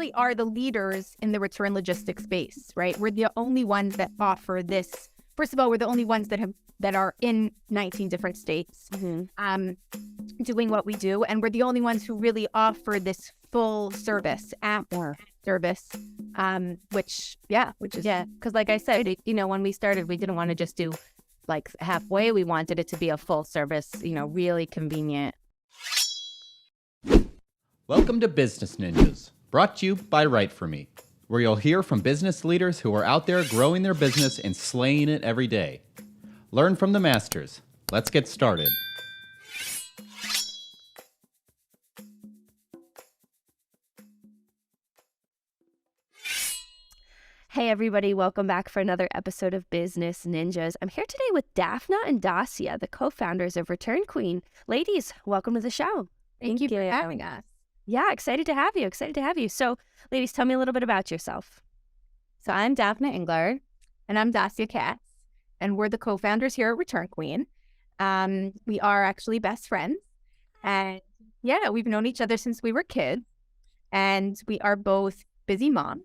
really are the leaders in the return logistics space, right? We're the only ones that offer this. First of all, we're the only ones that are in 19 different states doing what we do. And we're the only ones who really offer this full service app service, which is, because like I said, when we started, we didn't want to just do like halfway. We wanted it to be a full service, really convenient. Welcome to Business Ninjas, brought to you by WriteForMe, where you'll hear from business leaders who are out there growing their business and slaying it every day. Learn from the masters. Let's get started. Hey everybody, welcome back for another episode of Business Ninjas. I'm here today with Daphna and Dasya, the co-founders of ReturnQueen. Ladies, welcome to the show. Thank you for having us. Yeah, excited to have you. So, ladies, tell me a little bit about yourself. So I'm Daphna Englard, and I'm Dasya Katz, and we're the co-founders here at ReturnQueen. We are actually best friends, and we've known each other since we were kids, and we are both busy moms.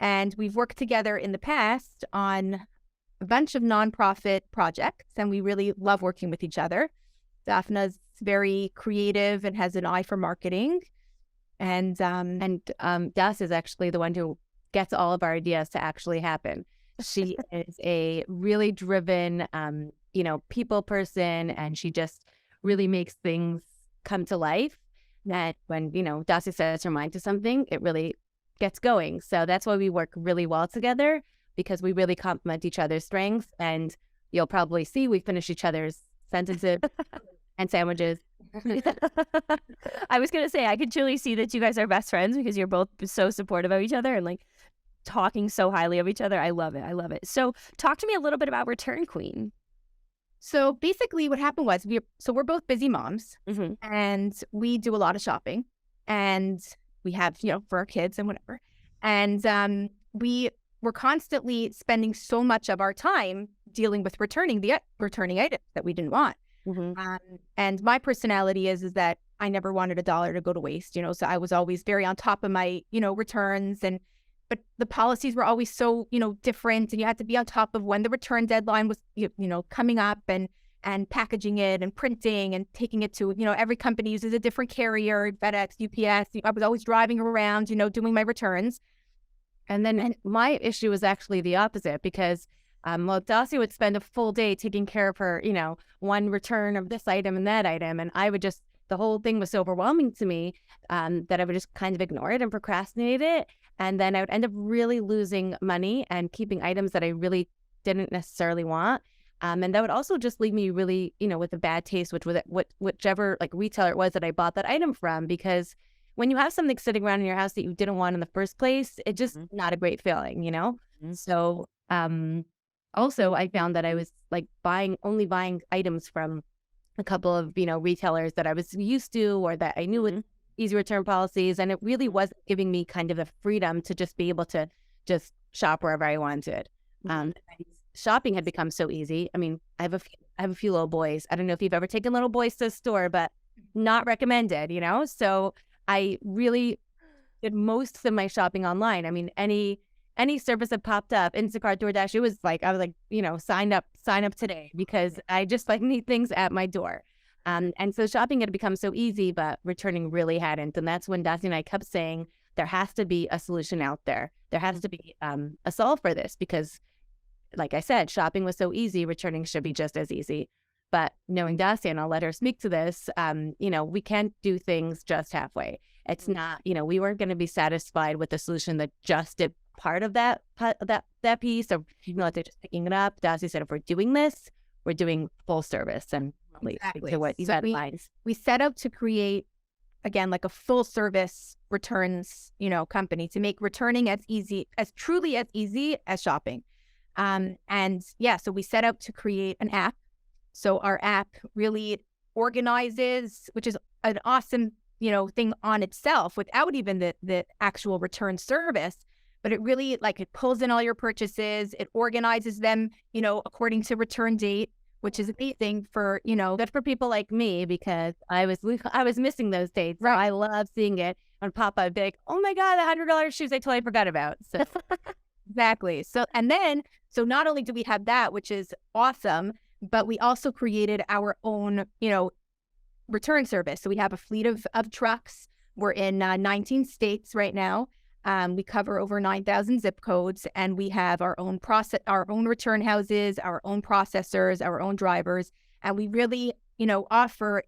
And we've worked together in the past on a bunch of nonprofit projects, and we really love working with each other. Daphna's very creative and has an eye for marketing. And Das is actually the one who gets all of our ideas to actually happen. She is a really driven, people person, and she just really makes things come to life. That when, Dasya sets her mind to something, it really gets going. So that's why we work really well together, because we really complement each other's strengths. And you'll probably see we finish each other's sentences and sandwiches. I was going to say, I could truly see that you guys are best friends because you're both so supportive of each other and like talking so highly of each other. I love it. So talk to me a little bit about ReturnQueen. So basically what happened was we're both busy moms, and we do a lot of shopping, and we have, for our kids and whatever. And we were constantly spending so much of our time dealing with returning items that we didn't want. And my personality is that I never wanted a dollar to go to waste, so I was always very on top of my, returns. But the policies were always so, different, and you had to be on top of when the return deadline was, coming up, and packaging it and printing and taking it to, every company uses a different carrier, FedEx, UPS. I was always driving around, doing my returns. And then my issue was actually the opposite, because Dasya would spend a full day taking care of her, one return of this item and that item. And I would the whole thing was so overwhelming to me that I would just kind of ignore it and procrastinate it. And then I would end up really losing money and keeping items that I really didn't necessarily want. And that would also just leave me really, with a bad taste, whichever like retailer it was that I bought that item from, because when you have something sitting around in your house that you didn't want in the first place, it's just not a great feeling, So also I found that I was like only buying items from a couple of, retailers that I was used to or that I knew with easy return policies. And it really wasn't giving me kind of the freedom to just be able to just shop wherever I wanted. Shopping had become so easy. I mean, I have a few little boys. I don't know if you've ever taken little boys to the store, but not recommended, So I really did most of my shopping online. I mean, any service that popped up, Instacart, DoorDash, it was like, I was like, sign up today, because I just like need things at my door. And so shopping had become so easy, but returning really hadn't. And that's when Dasya and I kept saying, there has to be a solution out there. There has to be a solve for this, because like I said, shopping was so easy, returning should be just as easy. But knowing Dasya, and I'll let her speak to this, we can't do things just halfway. It's not, we weren't going to be satisfied with the solution that just did part of that piece, or they're just picking it up. Dasya said, if we're doing this, we're doing full service. And exactly. To what you said, we set out to create, again, like a full service returns, company, to make returning truly as easy as shopping. So we set out to create an app. So our app really organizes, which is an awesome, thing on itself without even the actual return service. But it really, it pulls in all your purchases. It organizes them, according to return date, which is amazing for, good for people like me, because I was missing those dates. Right. So I love seeing it. on pop up, be like, oh my God, the $100 shoes I totally forgot about. So exactly. So not only do we have that, which is awesome, but we also created our own, return service. So we have a fleet of trucks. We're in 19 states right now. We cover over 9,000 zip codes, and we have our own return houses, our own processors, our own drivers, and we really, offer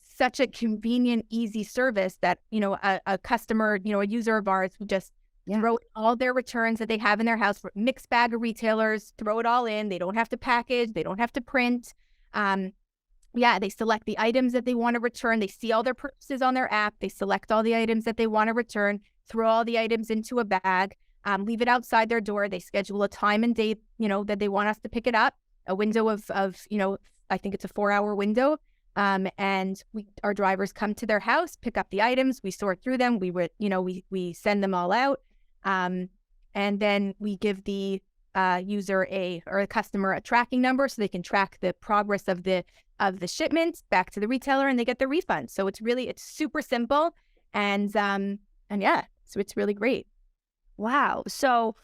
such a convenient, easy service that a customer, a user of ours, who just throw all their returns that they have in their house, mixed bag of retailers, throw it all in. They don't have to package, they don't have to print. They select the items that they want to return. They see all their purchases on their app. They select all the items that they want to return, throw all the items into a bag, leave it outside their door. They schedule a time and date, that they want us to pick it up, a window of I think it's a 4-hour window. And our drivers come to their house, pick up the items, we sort through them, we send them all out. And then we give the user or a customer a tracking number so they can track the progress of the shipment back to the retailer, and they get the refund. So it's super simple, and so it's really great. Wow. So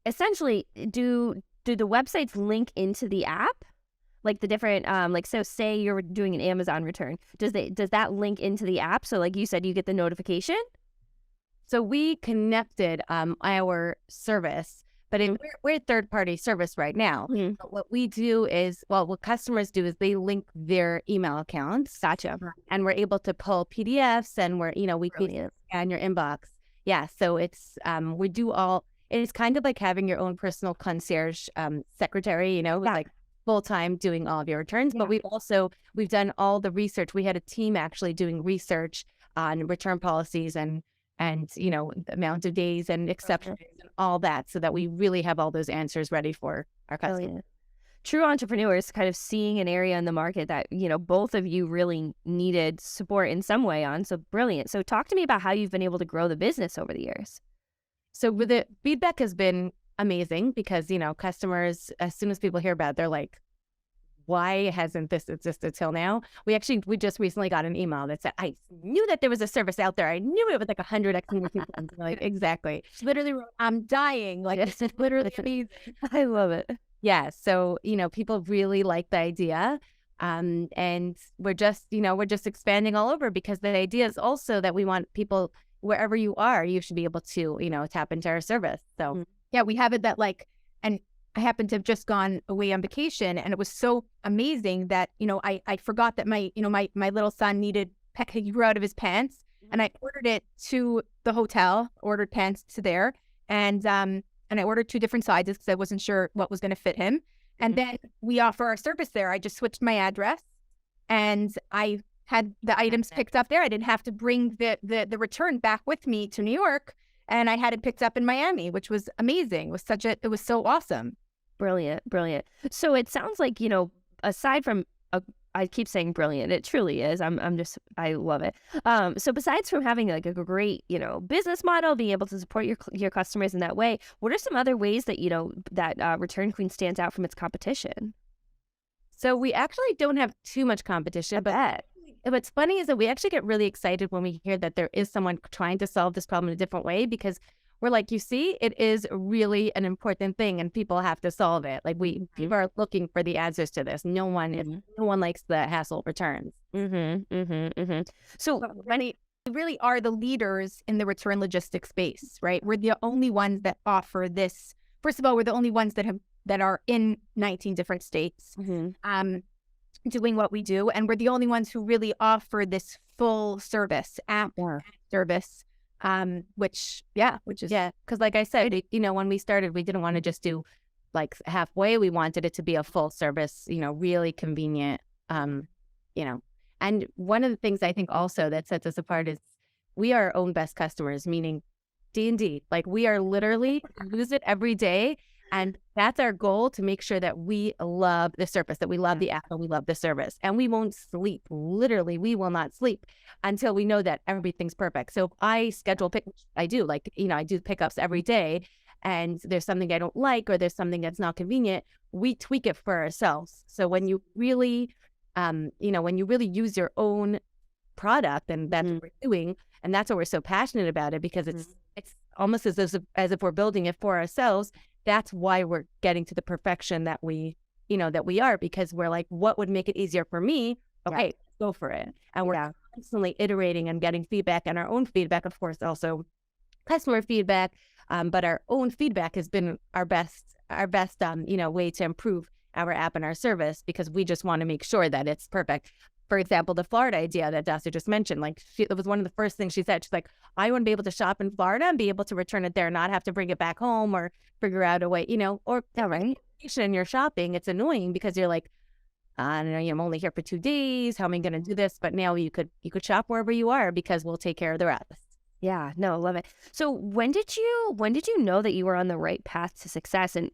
essentially, do the websites link into the app? Like the different, so say you're doing an Amazon return, does that link into the app? So like you said, you get the notification? So we connected our service, but we're a third-party service right now. Mm-hmm. But what we do is, what customers do is they link their email accounts. Gotcha. And we're able to pull PDFs, and we can scan your inbox. Yeah, so it's we do all. It's kind of like having your own personal concierge secretary, like full-time doing all of your returns. But we've done all the research. We had a team actually doing research on return policies and the amount of days and exceptions and all that, so that we really have all those answers ready for our customers. True entrepreneurs kind of seeing an area in the market that, both of you really needed support in some way on. So brilliant. So talk to me about how you've been able to grow the business over the years. So with it, feedback has been amazing because, customers, as soon as people hear about it, they're like, why hasn't this existed till now? We just recently got an email that said, I knew that there was a service out there. I knew it was like 100x more people. Like, exactly. She literally wrote, I'm dying. Like, it's literally amazing. I love it. Yeah. So, people really like the idea. And we're just expanding all over, because the idea is also that we want people, wherever you are, you should be able to, tap into our service. So yeah, we have it that and I happened to have just gone away on vacation, and it was so amazing that, I forgot that my little son he grew out of his pants, and I ordered it to the hotel, ordered pants to there. And I ordered 2 different sizes because I wasn't sure what was going to fit him. And then we offer our service there. I just switched my address, and I had the items picked up there. I didn't have to bring the return back with me to New York, and I had it picked up in Miami, which was amazing. It was so awesome. Brilliant. So it sounds like, aside from, I keep saying brilliant, it truly is. I love it. So besides from having like a great, business model, being able to support your customers in that way, what are some other ways that, that ReturnQueen stands out from its competition? So we actually don't have too much competition, but what's funny is that we actually get really excited when we hear that there is someone trying to solve this problem in a different way, because we're like, you see, it is really an important thing, and people have to solve it. Like people are looking for the answers to this. No one likes the hassle returns. So we really are the leaders in the return logistics space, right? We're the only ones that offer this. First of all, we're the only ones that are in 19 different states, doing what we do, and we're the only ones who really offer this full service app service. Which is because like I said, when we started, we didn't want to just do like halfway. We wanted it to be a full service, really convenient, And one of the things I think also that sets us apart is we are our own best customers, meaning D&D. Like we are literally use it every day. And that's our goal, to make sure that we love the service, that we love the app and we love the service. And we won't sleep. Literally, we will not sleep until we know that everything's perfect. So if I schedule I do pickups every day, and there's something I don't like, or there's something that's not convenient, we tweak it for ourselves. So when you really, use your own product, and that's what we're doing. And that's why we're so passionate about it, because it's almost as if we're building it for ourselves. That's why we're getting to the perfection that we are, because we're like, what would make it easier for me? Okay, go for it. And we're constantly iterating and getting feedback, and our own feedback, of course, also customer feedback. But our own feedback has been our best way to improve our app and our service, because we just want to make sure that it's perfect. For example, the Florida idea that Dasya just mentioned, like it was one of the first things she said. She's like, I want to be able to shop in Florida and be able to return it there, not have to bring it back home or figure out a way, or in your shopping. It's annoying because you're like, I don't know, I'm only here for 2 days. How am I going to do this? But now you could shop wherever you are, because we'll take care of the rest. Yeah, no, love it. So when did you know that you were on the right path to success, and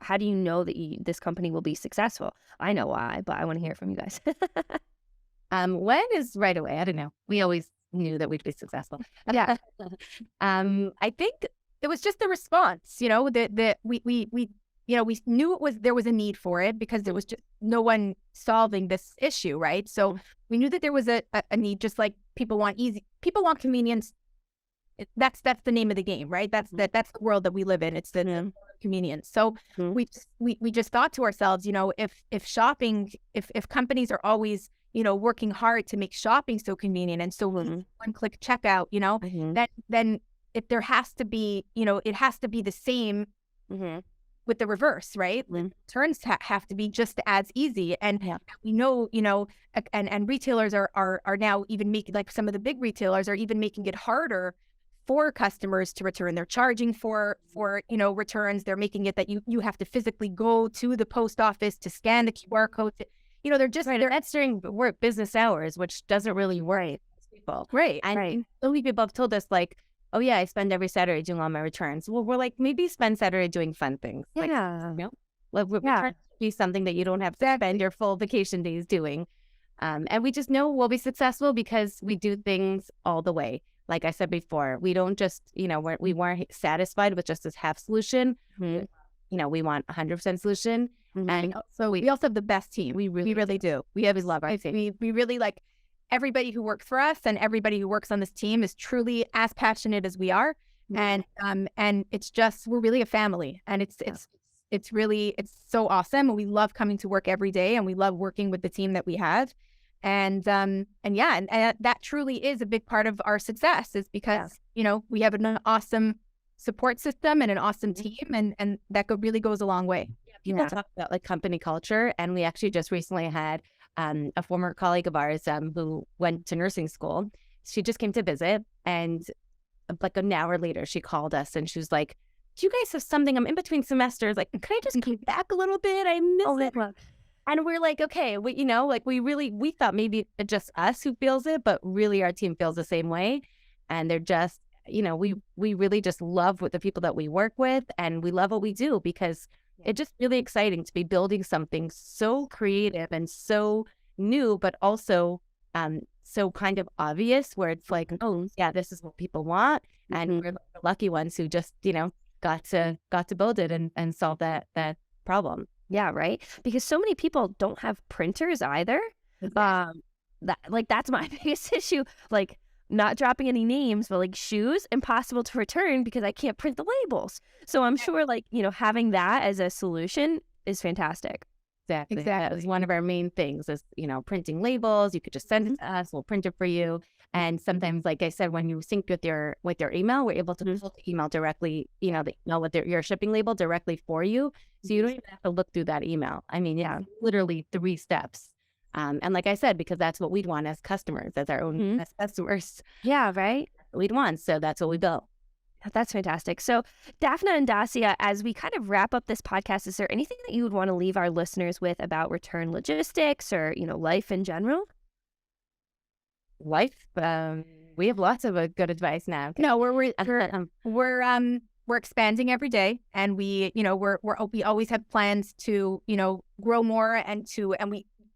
how do you know that this company will be successful? I know why, but I want to hear from you guys. When is right away? I don't know. We always knew that we'd be successful. Yeah. I think it was just the response, that we knew there was a need for it, because there was just no one solving this issue, right? So we knew that there was a need, just like people want convenience. That's the name of the game, right? That's the world that we live in. It's the convenience. So we just thought to ourselves, if shopping, if companies are always working hard to make shopping so convenient and so one-click checkout, then if there has to be, it has to be the same with the reverse, right? Returns have to be just as easy. And we know, and retailers are now even making, like some of the big retailers are even making it harder for customers to return. They're charging for returns. They're making it that you have to physically go to the post office to scan the QR code. They're just that's during work business hours, which doesn't really work for people. Right. And so many people have told us, like, oh yeah, I spend every Saturday doing all my returns. Well, we're like, maybe spend Saturday doing fun things. Yeah. Returns be something that you don't have to spend your full vacation days doing. And we just know we'll be successful because we do things all the way. Like I said before, we don't just, we weren't satisfied with just this half solution. We want 100% solution. And so we also have the best team. We really do. We love our team. We really like everybody who works for us, and everybody who works on this team is truly as passionate as we are. And it's just, we're really a family, and it's so awesome. And we love coming to work every day, and we love working with the team that we have. And that truly is a big part of our success, is because, we have an awesome support system and an awesome team, and that really goes a long way. People talk about like company culture, and we actually just recently had a former colleague of ours who went to nursing school. She just came to visit, and like an hour later, she called us and she was like, "Do you guys have something? I'm in between semesters. Like, can I just come back a little bit? I miss it." And we're like, okay, we thought maybe it's just us who feels it, but really our team feels the same way. And they're just, we really just love with the people that we work with, and we love what we do, because it's just really exciting to be building something so creative and so new, but also so kind of obvious, where it's like, oh yeah, this is what people want. And we're the lucky ones who just, got to build it and solve that problem. Yeah, right. Because so many people don't have printers either. That's my biggest issue. Like, not dropping any names, but like shoes, impossible to return because I can't print the labels. So I'm sure having that as a solution is fantastic. Exactly. That was one of our main things is, printing labels. You could just send it to us. We'll print it for you. And sometimes, like I said, when you sync with your email, we're able to pull the email directly, the email with your shipping label directly for you. So you don't even have to look through that email. I mean, it's literally 3 steps. And like I said, because that's what we'd want as customers, as our own as customers. Yeah, right. We'd want. So that's what we built. That's fantastic. So Daphna and Dasya, as we kind of wrap up this podcast, is there anything that you would want to leave our listeners with about return logistics or, life in general? Life? We have lots of good advice now. No, we're expanding every day, and we always have plans to, grow more, and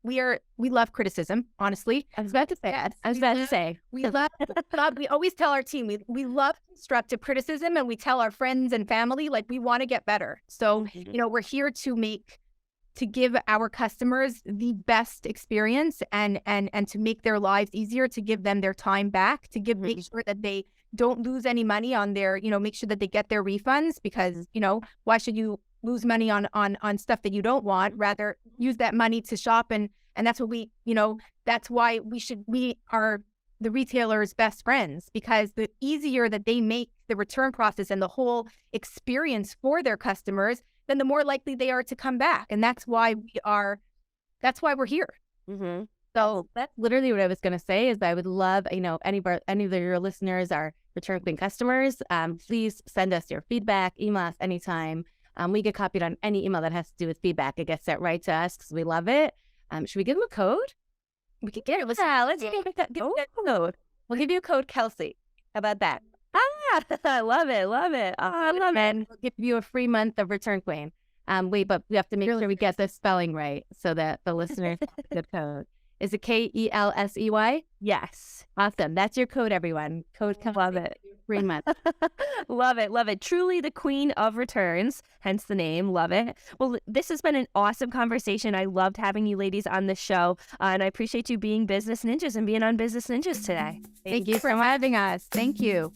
we love criticism, honestly. I was about to say. We always tell our team, we love constructive criticism, and we tell our friends and family, like, we want to get better. So, we're here to make to give our customers the best experience and to make their lives easier, to give them their time back, to make sure that they don't lose any money on their, make sure that they get their refunds, because, why should you lose money on stuff that you don't want? Rather use that money to shop. And that's what that's why we are the retailer's best friends, because the easier that they make the return process and the whole experience for their customers, then the more likely they are to come back. And that's why we're here. Mm-hmm. So that's literally what I was going to say is I would love, any of your listeners are ReturnQueen customers. Please send us your feedback, email us anytime. We get copied on any email that has to do with feedback. It gets sent right to us because we love it. Should we give them a code? We could get it. Let's give a code. We'll give you a code, Kelsey. How about that? I love it. Oh, I love it. And we'll give you a free month of ReturnQueen. But we have to make sure we get the spelling right so that the listeners have the code. Is it Kelsey? Yes. Awesome. That's your code, everyone. Code love it. Free month. Love it. Truly the queen of returns, hence the name. Love it. Well, this has been an awesome conversation. I loved having you ladies on the show. And I appreciate you being business ninjas and being on Business Ninjas today. Thank you for having us. Thank you.